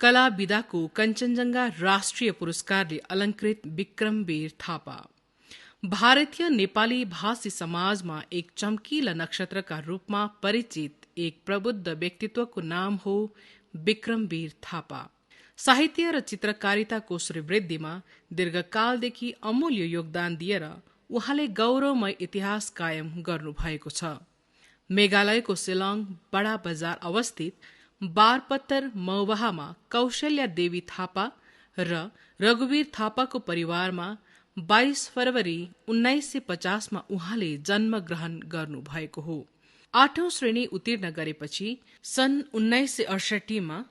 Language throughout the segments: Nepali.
कला विधाको कञ्चनजङ्घा राष्ट्रिय पुरस्कारले अलङ्कृत विक्रमवीर थापा। भारतीय नेपाली भाषी समाजमा एक चम्किला नक्षत्रका रूपमा परिचित एक प्रबुद्ध व्यक्तित्वको नाम हो विक्रमवीर थापा। साहित्य र चित्रकारिताको श्रीवृद्धिमा दीर्घकालदेखि अमूल्य योगदान दिएर उहाँले गौरवमय इतिहास कायम गर्नुभएको छ। मेघालयको शिलाङ बडा बजार अवस्थित बारपत्तर मौवाहामा कौशल्या देवी थापा र रघुवीर थापाको परिवारमा 22 फरवरी 1950 मा उहाँले जन्मग्रहण गर्नुभएको हो। 8औं श्रेणी उत्तीर्ण गरेपछि सन् 1968 मा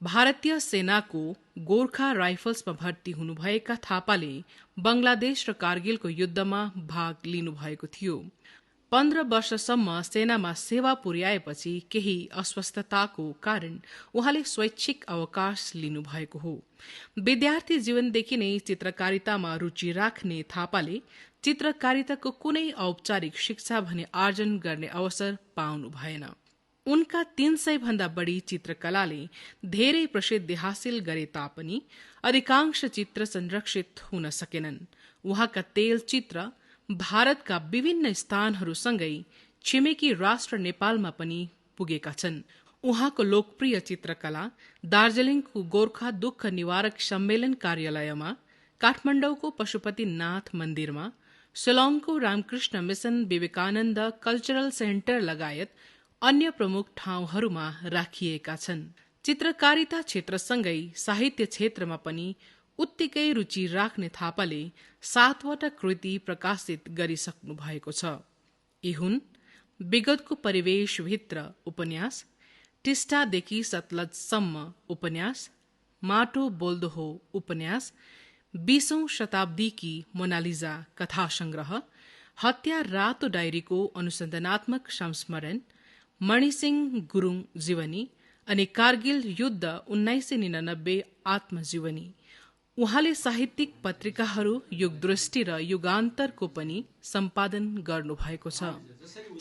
भारतीय सेनाको गोर्खा राइफल्समा भर्ती हुनुभएका थापाले बंगलादेश र कारगिलको युद्धमा भाग लिनुभएको थियो। 15 वर्षसम्म सेनामा सेवा पुर्याएपछि केही अस्वस्थताको कारण उहाँले स्वैच्छिक अवकाश लिनुभएको हो। विद्यार्थी जीवनदेखि नै चित्रकारितामा रुचि राख्ने थापाले चित्रकारिताको कुनै औपचारिक शिक्षा भने आर्जन गर्ने अवसर पाउनु भएन। उनका 300 भन्दा बढी चित्रकलाले धेरै प्रसिद्धि हासिल गरे तापनि अधिकांश चित्र संरक्षित हुन सकेनन्। उहाँका तेल चित्र भारतका विभिन्न स्थानहरूसँगै छिमेकी राष्ट्र नेपालमा पनि पुगेका छन्। उहाँको लोकप्रिय चित्रकला दार्जीलिङको गोर्खा दुःख निवारक सम्मेलन कार्यालयमा, काठमाडौँको पशुपतिनाथ मन्दिरमा, शिलाङको Ramakrishna mission Vivekananda cultural centre लगायत अन्य प्रमुख ठाउँहरूमा राखिएका छन्। चित्रकारिता क्षेत्रसँगै साहित्य क्षेत्रमा पनि उत्तिकै रुचि राख्ने थापाले 7वटा कृति प्रकाशित गरिसक्नु भएको छ। यी हुन् विगतको परिवेशभित्र उपन्यास, टिस्टादेखि सतलजसम्म उपन्यास, माटो बोल्दो हो उपन्यास, 20औं शताब्दीकी मोनालिजा कथा संग्रह, हत्या रातो डायरीको अनुसन्धानात्मक संस्मरण, मणिसिंह गुरुङ जीवनी अनि कारगिल युद्ध 1999 आत्मजीवनी। उहाँले साहित्यिक पत्रिकाहरू युगदृष्टि र युगान्तरको पनि सम्पादन गर्नुभएको छ।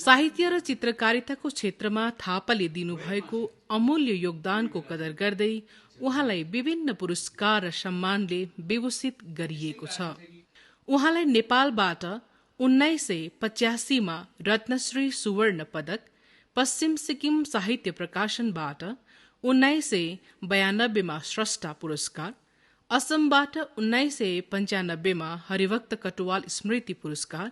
साहित्य र चित्रकारिताको क्षेत्रमा थापाले दिनुभएको अमूल्य योगदानको कदर गर्दै उहाँलाई विभिन्न पुरस्कार र सम्मानले विभूषित गरिएको छ। उहाँलाई नेपालबाट 1985 मा रत्नश्री सुवर्ण पदक, पश्चिम सिक्किम साहित्य प्रकाशनबाट 1992 मा स्रष्टा पुरस्कार, असमबाट 1995 मा हरिभक्त कटुवाल स्मृति पुरस्कार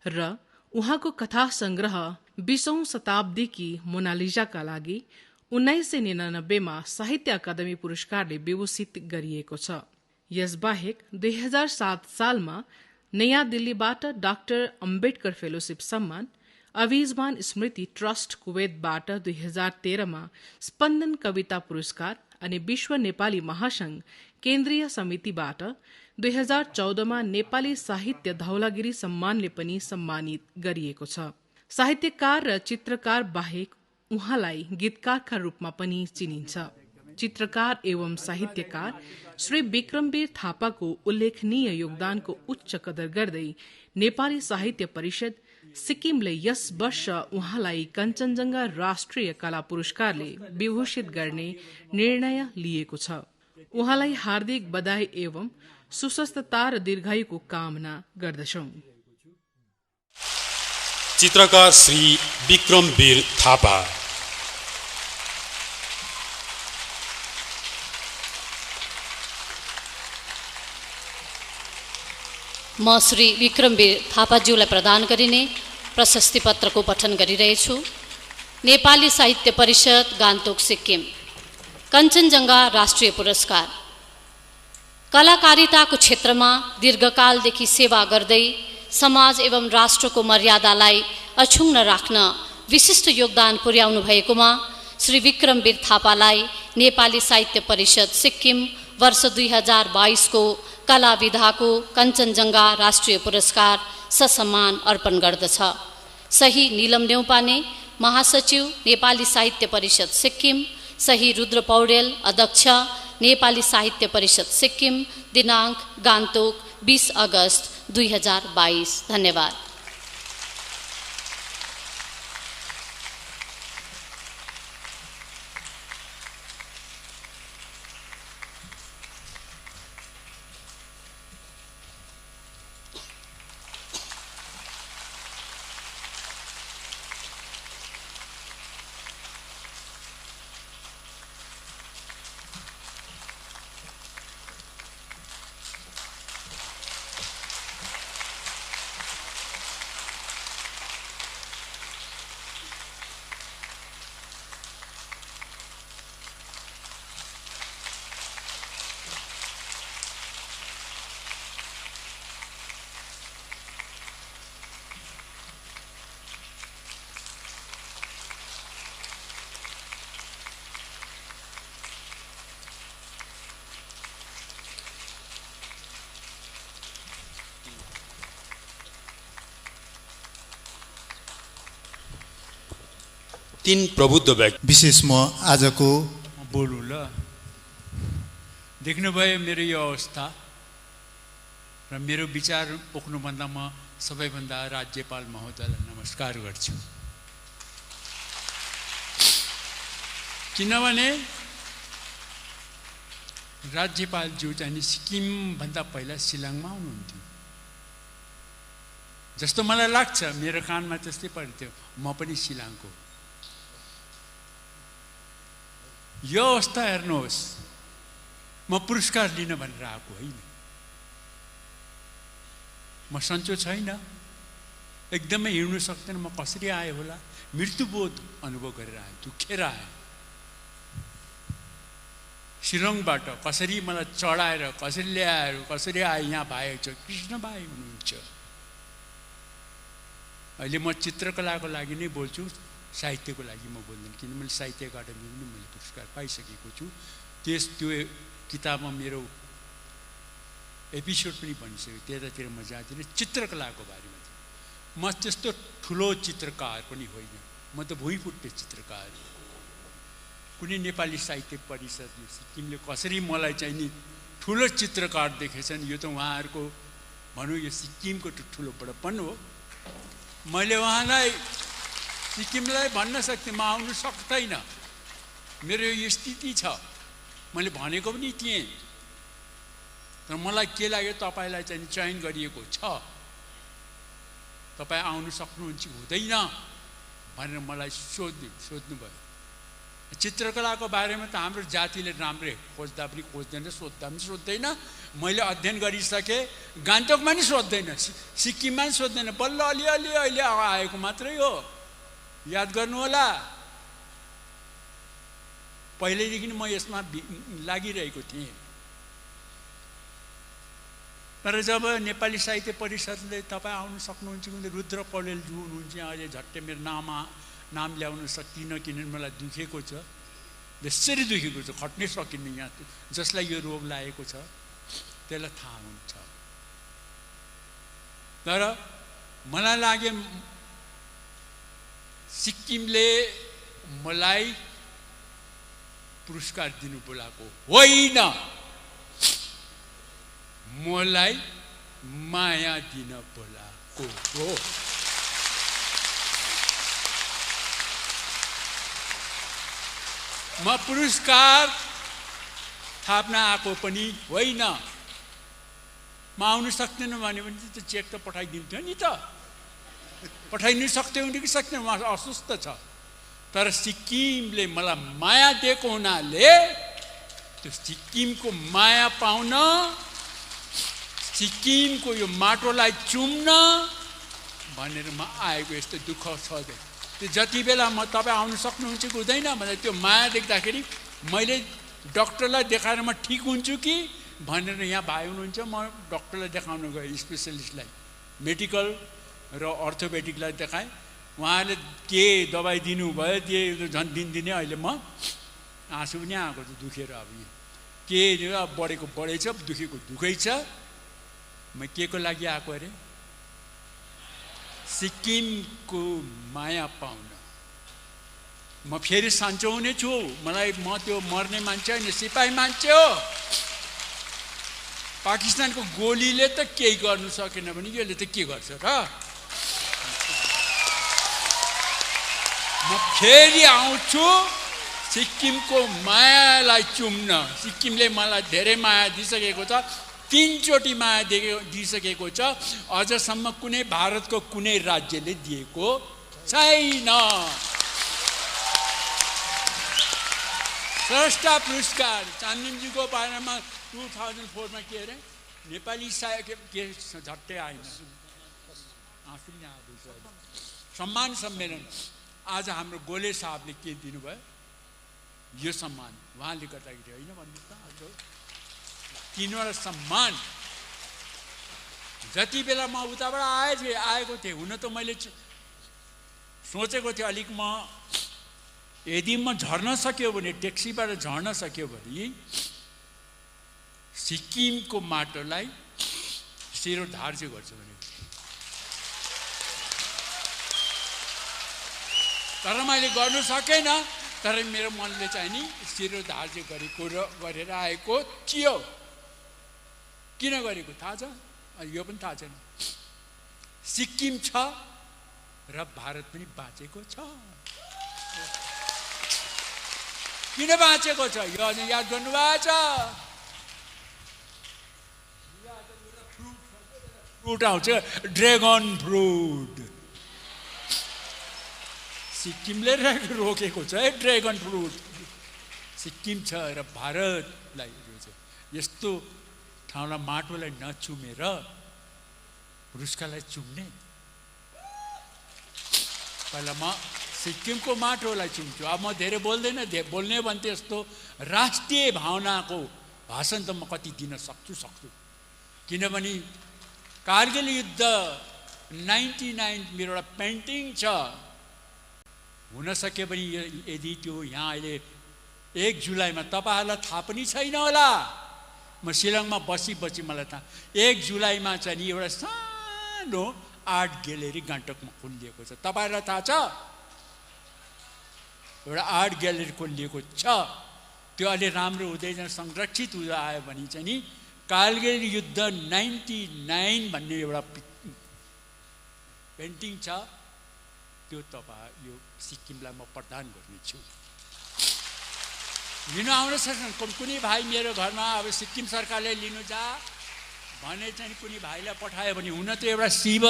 र उहाँको कथा संग्रह 20औं शताब्दीकी मोनालिजाका लागि 1999 मा साहित्य अकादमी पुरस्कारले विभूषित गरिएको छ। यसबाहेक 2007 सालमा नयाँ दिल्लीबाट डाक्टर अम्बेडकर फेलोशिप सम्मान, अभिजमान स्मृति ट्रस्ट कुवेतबाट 2013 मा स्पन्दन कविता पुरस्कार अनि विश्व नेपाली महासंघ केन्द्रीय समितिबाट 2014 मा नेपाली साहित्य धौलागिरी सम्मानले पनि सम्मानित गरिएको छ। साहित्यकार र चित्रकार बाहेक उहाँलाई गीतकारका रूपमा पनि चिनिन्छ। चित्रकार एवं साहित्यकार श्री विक्रमवीर थापाको उल्लेखनीय योगदानको उच्च कदर गर्दै नेपाली साहित्य परिषद सिक्किमले यस वर्ष उहाँलाई कञ्चनजङ्घा राष्ट्रिय कला पुरस्कारले विभूषित गर्ने निर्णय लिएको छ। उहाँलाई हार्दिक बधाई एवं सुस्वस्थता र दीर्घायुको कामना गर्दछौं। चित्रकार श्री विक्रमवीर थापा। म श्री विक्रमवीर थापाज्यूलाई प्रदान गरिने प्रशस्ति पत्रको पठन गरिरहेछु। नेपाली साहित्य परिषद गान्तोक सिक्किम कञ्चनजङ्घा राष्ट्रिय पुरस्कार। कलाकारिताको क्षेत्रमा दीर्घकालदेखि सेवा गर्दै समाज एवं राष्ट्रको मर्यादालाई अक्षुण्ण राख्न विशिष्ट योगदान पुर्याउनु भएकोमा श्री विक्रमवीर थापालाई नेपाली साहित्य परिषद सिक्किम वर्ष 2022 को कला विधाको कञ्चनजङ्घा राष्ट्रिय पुरस्कार ससम्मान अर्पण गर्दछ। सही नीलम न्यौपाने, महासचिव नेपाली साहित्य परिषद सिक्किम, सही रुद्र पौडेल, अध्यक्ष नेपाली साहित्य परिषद सिक्किम, दिनांक गान्तोक 20 अगस्त 2022। धन्यवाद। तीन प्रबुद्ध व्यक्ति विशेष म आजको बोलु ल। देख्नुभयो मेरो यो अवस्था र मेरो विचार पोख्नुभन्दा म सबैभन्दा राज्यपाल महोदयलाई नमस्कार गर्छु। किनभने राज्यपालज्यू चाहिँ सिक्किमभन्दा पहिला शिलाङमा आउनुहुन्थ्यो जस्तो मलाई लाग्छ। मेरो कानमा त्यस्तै पर्थ्यो, म पनि शिलाङको। यो अवस्था हेर्नुहोस्, म पुरस्कार लिन भनेर आएको होइन, म सन्चो छैन, एकदमै हिँड्नु सक्दैन। म कसरी आएँ होला, मृत्युबोध अनुभव गरेर आएँ, दुखेर आएँ। शिलङबाट कसरी मलाई चढाएर कसरी ल्याएर कसरी आए यहाँ भाइ छ, कृष्ण भाइ हुनुहुन्छ। अहिले म चित्रकलाको लागि नै बोल्छु, साहित्यको लागि म बोल्दैन, किन मैले साहित्य एकाडेमी पनि मैले पुरस्कार पाइसकेको छु। त्यो किताबमा मेरो एपिसोड पनि बनिसक्यो, त्यतातिर म जाँदिनँ। चित्रकलाको बारेमा म त्यस्तो ठुलो चित्रकार पनि होइन, म त भुइँफुट्टे चित्रकार। कुनै नेपाली साहित्य परिषदले सिक्किमले कसरी मलाई चाहिँ नि ठुलो चित्रकार देखेछन्, यो त उहाँहरूको भनौँ यो सिक्किमको ठुलो बडपन हो। मैले उहाँलाई सिक्किमलाई भन्न सक्थेँ म आउनु सक्दैन, मेरो यो स्थिति छ, मैले भनेको पनि थिएँ। तर मलाई के लाग्यो, तपाईँलाई चाहिँ चयन गरिएको छ, तपाईँ आउनु सक्नुहुन्छ हुँदैन भनेर मलाई सोध्नुभयो। चित्रकलाको बारेमा त हाम्रो जातिले राम्रै खोज्दा पनि खोज्दैन, सोद्धा पनि सोध्दैन। मैले अध्ययन गरिसकेँ, गान्तोकमा नि सोध्दैन, सिक्किममा नि सोध्दैन, बल्ल अलिअलि अहिले आएको मात्रै हो। याद गर्नु होला, पहिल्यैदेखि म यसमा लागिरहेको थिएँ। तर जब नेपाली साहित्य परिषदले तपाईँ आउनु सक्नुहुन्छ भने रुद्र पौडेलज्यू हुनुहुन्छ, अहिले झट्टै मेरो नाम ल्याउन सकिनँ, किनभने मलाई दुखेको छ, बेसरी दुखेको छ, खट्नै सकिनँ। यहाँ जसलाई यो रोग लागेको छ त्यसलाई थाहा हुन्छ। तर मलाई लाग्यो सिक्किमले मलाई पुरस्कार दिनु बोलाएको होइन, मलाई माया दिन बोलाएको हो। म पुरस्कार थाप्न आएको पनि होइन। म आउनु सक्दैन भने पनि त्यो चेक त पठाइदिन्थ्यो नि त, पठाइनु सक्थ्यो कि सक्दैन, उहाँ अस्वस्थ छ। तर सिक्किमले मलाई माया दिएको हुनाले त्यो सिक्किमको माया पाउन, सिक्किमको यो माटोलाई चुम्न भनेर म आएको। यस्तो दुःख छ त्यो जति बेला म तपाईँ आउनु सक्नुहुन्छ कि हुँदैन भनेर त्यो माया देख्दाखेरि मैले डक्टरलाई देखाएर म ठिक हुन्छु कि भनेर यहाँ भाइ हुनुहुन्छ, म डक्टरलाई देखाउन गएँ, स्पेसलिस्टलाई, मेडिकल र अर्थोपेडिकलाई देखाएँ। उहाँले के दबाई दिनुभयो, त्यो झन् दिनदिनै अहिले म आँसु पनि आएको छ दुखेर। अब के बढेको बढेछ, दुखेको दुखै छ। म के को लागि आएको अरे, सिक्किमको माया पाउन। म फेरि सन्चो हुने छु, म त्यो मर्ने मान्छे होइन, सिपाही मान्छे हो। पाकिस्तानको गोलीले त केही गर्नु सकेन भने यसले त के गर्छ र। म फेरि आउँछु सिक्किमको मायालाई चुम्न। सिक्किमले मलाई धेरै माया दिइसकेको छ, 3 चोटि माया दिइसकेको छ, अझसम्म कुनै भारतको कुनै राज्यले दिएको छैन। स्रष्टा पुरस्कार चान्दनजीको बारेमा 2004 मा के अरे नेपाली साहित्य के झट्टै आएन, आफै नै आउँदैछ। सम्मान सम्मेलन आज हाम्रो गोले साहबले के दिनुभयो, यो सम्मान उहाँले गर्दाखेरि होइन भन्नुहोस् त। आज 3वटा सम्मान जति बेला म उताबाट आएको थिएँ, हुन त मैले सोचेको थिएँ अलिक म यदि म झर्न सक्यो भने, ट्याक्सीबाट झर्न सक्यो भने सिक्किमको माटोलाई शिरोधार चाहिँ गर्छु भने। तर मैले गर्नु सकेन। तर मेरो मनले चाहिँ नि शिरो धार्य गरेर आएको थियो। किन गरेको थाहा छ? यो पनि थाहा छैन। सिक्किम छ र भारत पनि बाँचेको छ। किन बाँचेको छ यो अझै याद गर्नुभएको छ? फ्रुट आउँछ, ड्रेगन फ्रुट। सिक्किमले रोकेको छ है ड्रेगन फ्रुट। सिक्किम छ र भारतलाई यस्तो ठाउँलाई माटोलाई नचुमेर पुरस्कारलाई चुम्ने। पहिला म सिक्किमको माटोलाई चुम्छु। अब म धेरै बोल्दैन, बोल्ने भन्थे यस्तो राष्ट्रिय भावनाको भाषण त म कति दिन सक्छु। किनभने कारगिल युद्ध 99 मेरो एउटा पेन्टिङ छ। हुन सके पनि यदि त्यो यहाँ अहिले 1 जुलाईमा तपाईँहरूलाई थाहा पनि छैन होला, म शिलङमा बसी मलाई थाहा, 1 जुलाईमा चाहिँ नि एउटा सानो आर्ट ग्यालेरी गान्तोकमा खोलिएको छ। तपाईँहरूलाई थाहा छ? एउटा आर्ट ग्यालेरी खोलिएको छ। त्यो अलि राम्रो हुँदै जान संरक्षित हुँदै आयो भने चाहिँ नि कारगिल युद्ध 99 भन्ने एउटा पेन्टिङ छ। त्यो तपाईँ यो सिक्किमलाई म प्रदान गर्नेछु। लिनु आउन सक्छ कुनै भाइ मेरो घरमा। अब सिक्किम सरकारले लिनु जा भने चाहिँ कुनै भाइलाई पठायो भने, हुन त एउटा शिव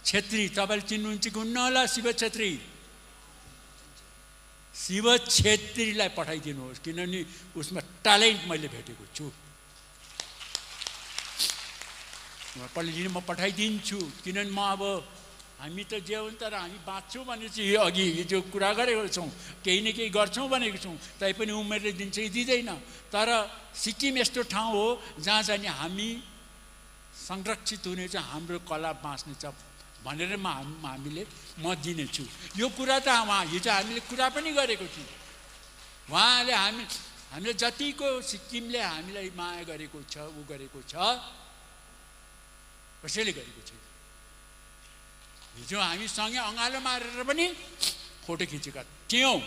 छेत्री, तपाईँले चिन्नुहुन्छ कि हुन्न होला? शिव छेत्री, शिव छेत्रीलाई पठाइदिनुहोस्, किनभने उसमा ट्यालेन्ट मैले भेटेको छु। पहिले लिनु म पठाइदिन्छु। किनभने म अब हामी त जे हुन्छ तर हामी बाँच्छौँ भने चाहिँ अघि जो कुरा गरेको छौँ, केही न केही गर्छौँ भनेको छौँ। तैपनि उमेरले दिन्छ दिँदैन। तर सिक्किम यस्तो ठाउँ हो जहाँ चाहिँ हामी संरक्षित हुनेछ, हाम्रो कला बाँच्नेछ भनेर म दिनेछु। यो कुरा त हिजो हामीले कुरा पनि गरेको थियौँ। उहाँले हामीले जतिको सिक्किमले हामीलाई माया गरेको छ, गरेको छ, कसैले गरेको छैन। हिजो हामीसँगै अँगालो मारेर पनि फोटो खिचेका थियौँ।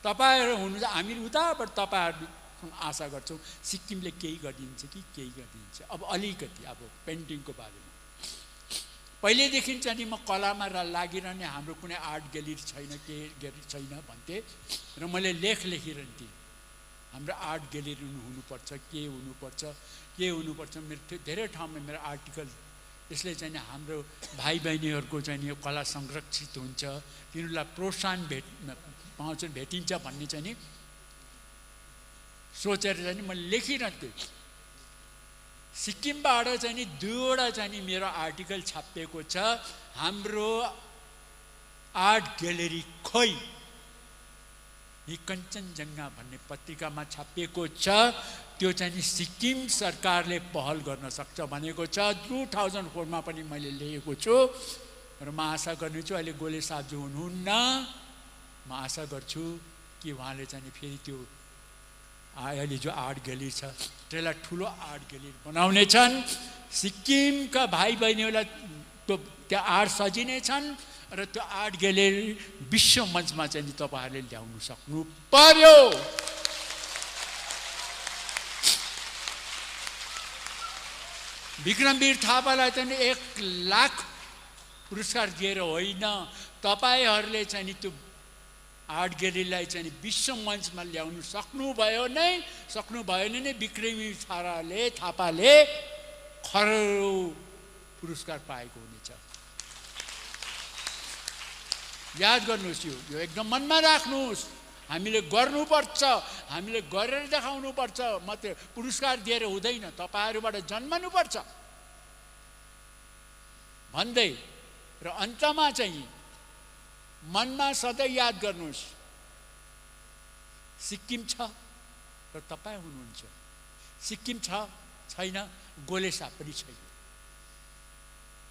तपाईँहरू हुनु, हामी उताबाट तपाईँहरू आशा गर्छौँ सिक्किमले केही गरिदिन्छ कि केही गरिदिन्छ। अब अलिकति अब पेन्टिङको बारेमा पहिल्यैदेखि चाहिँ म कलामा लागिरहने, हाम्रो कुनै आर्ट ग्यालेरी छैन, के ग्यालेरी छैन भन्थे र मैले लेखिरहन्थेँ। हाम्रो आर्ट ग्यालेरी हुनुपर्छ, के हुनुपर्छ। मेरो धेरै ठाउँमा मेरो आर्टिकल, यसले चाहिँ हाम्रो भाइ बहिनीहरूको चाहिँ यो कला संरक्षित हुन्छ, तिनीहरूलाई प्रोत्साहन भेटिन्छ भन्ने चाहिँ नि सोचेर चाहिँ मैले लेखिरहन्थेँ। सिक्किमबाट चाहिँ नि 2वटा चाहिँ नि मेरो आर्टिकल छापिएको छ। हाम्रो आर्ट ग्यालेरी खोइ, यी कञ्चनजङ्घा भन्ने पत्रिकामा छापिएको छ। त्यो चाहिँ नि सिक्किम सरकारले पहल गर्न सक्छ भनेको छ। 2004मा पनि मैले लेखेको छु र म आशा गर्नेछु, अहिले गोले साहब जो हुनुहुन्न, म आशा गर्छु कि उहाँले चाहिँ नि फेरि त्यो अहिले जो आर्ट ग्यालेरी छ त्यसलाई ठुलो आर्ट ग्यालेरी बनाउने छन्। सिक्किमका भाइ बहिनीहरूलाई त्यहाँ आर्ट सजिने छन् र त्यो आर्ट ग्यालेरी विश्व मञ्चमा चाहिँ नि तपाईँहरूले ल्याउनु सक्नु पर्यो। विक्रमवीर थापालाई चाहिँ 1 लाख पुरस्कार दिएर होइन, तपाईँहरूले चाहिँ नि त्यो आर्ट ग्यालेरीलाई चाहिँ विश्व मञ्चमा ल्याउनु सक्नुभयो नै विक्रमवीर थापाले करोडौं पुरस्कार पाएको हुनेछ। याद गर्नुहोस्, यो एकदम मनमा राख्नुहोस्। हामीले गर्नुपर्छ, हामीले गरेर देखाउनुपर्छ। मात्र पुरस्कार दिएर हुँदैन, तपाईँहरूबाट जन्मनुपर्छ भन्दै र अन्तमा चाहिँ मनमा सधैँ याद गर्नुहोस्, सिक्किम छ र तपाईँ हुनुहुन्छ। सिक्किम छैन, गोले साहब पनि छैन,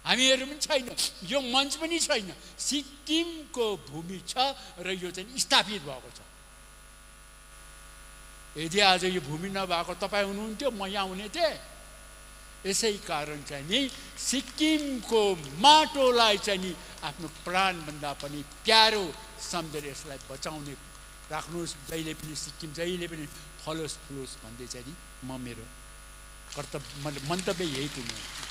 हामीहरू पनि छैन, यो मञ्च पनि छैन। सिक्किमको भूमि छ र यो चाहिँ स्थापित भएको छ। यदि आज यो भूमि नभएको तपाईँ हुनुहुन्थ्यो, म यहाँ हुने थिएँ। यसै कारण चाहिँ नि सिक्किमको माटोलाई चाहिँ नि आफ्नो प्राणभन्दा पनि प्यारो सम्झेर यसलाई बचाउने राख्नुहोस्, जहिले पनि सिक्किम जहिले पनि फलोस् फुलोस् भन्दै चाहिँ नि म मेरो कर्तव्य मन्तव्य यही टुङ्ग्याउँछु।